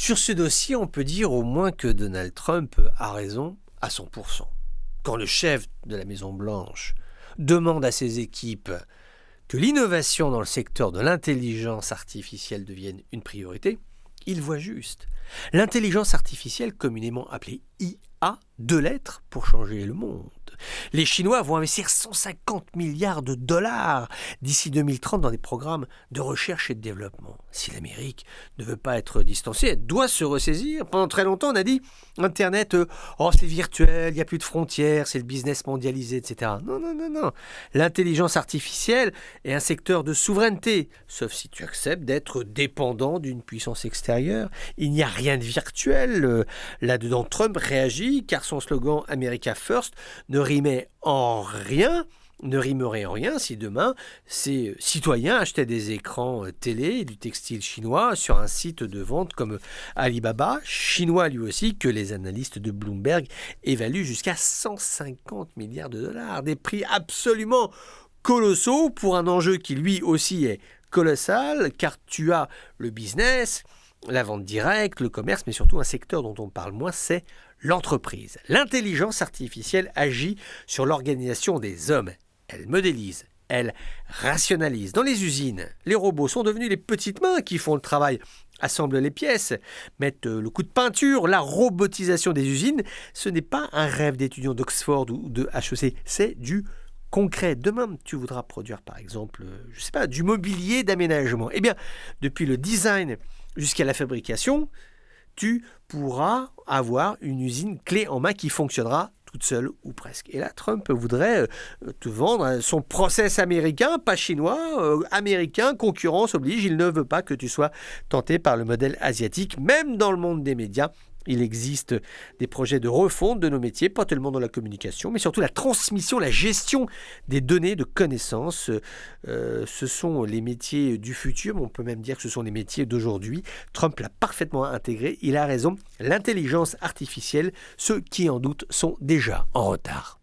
Sur ce dossier, on peut dire au moins que Donald Trump a raison à 100%. Quand le chef de la Maison-Blanche demande à ses équipes que l'innovation dans le secteur de l'intelligence artificielle devienne une priorité, il voit juste. L'intelligence artificielle, communément appelée IA, 2 lettres pour changer le monde. Les Chinois vont investir 150 milliards de dollars d'ici 2030 dans des programmes de recherche et de développement. Si l'Amérique ne veut pas être distancée, elle doit se ressaisir. Pendant très longtemps, on a dit Internet, c'est virtuel, il n'y a plus de frontières, c'est le business mondialisé, etc. Non. L'intelligence artificielle est un secteur de souveraineté, sauf si tu acceptes d'être dépendant d'une puissance extérieure. Il n'y a rien de virtuel. Là-dedans, Trump réagit car son slogan « America First » ne rimerait en rien si demain ces citoyens achetaient des écrans télé et du textile chinois sur un site de vente comme Alibaba, chinois lui aussi, que les analystes de Bloomberg évaluent jusqu'à 150 milliards de dollars. Des prix absolument colossaux pour un enjeu qui lui aussi est colossal, car tu as le business, la vente directe, le commerce, mais surtout un secteur dont on parle moins, c'est l'entreprise. L'intelligence artificielle agit sur l'organisation des hommes. Elle modélise, elle rationalise. Dans les usines, les robots sont devenus les petites mains qui font le travail, assemblent les pièces, mettent le coup de peinture. La robotisation des usines, ce n'est pas un rêve d'étudiant d'Oxford ou de HEC, c'est du concret. Demain, tu voudras produire par exemple, du mobilier d'aménagement. Eh bien, depuis le design jusqu'à la fabrication, tu pourras avoir une usine clé en main qui fonctionnera toute seule ou presque. Et là, Trump voudrait te vendre son process américain, pas chinois, américain, concurrence oblige. Il ne veut pas que tu sois tenté par le modèle asiatique, même dans le monde des médias. Il existe des projets de refonte de nos métiers, pas tellement dans la communication, mais surtout la transmission, la gestion des données de connaissances. Ce sont les métiers du futur, mais on peut même dire que ce sont les métiers d'aujourd'hui. Trump l'a parfaitement intégré, il a raison. L'intelligence artificielle, ceux qui en doutent sont déjà en retard.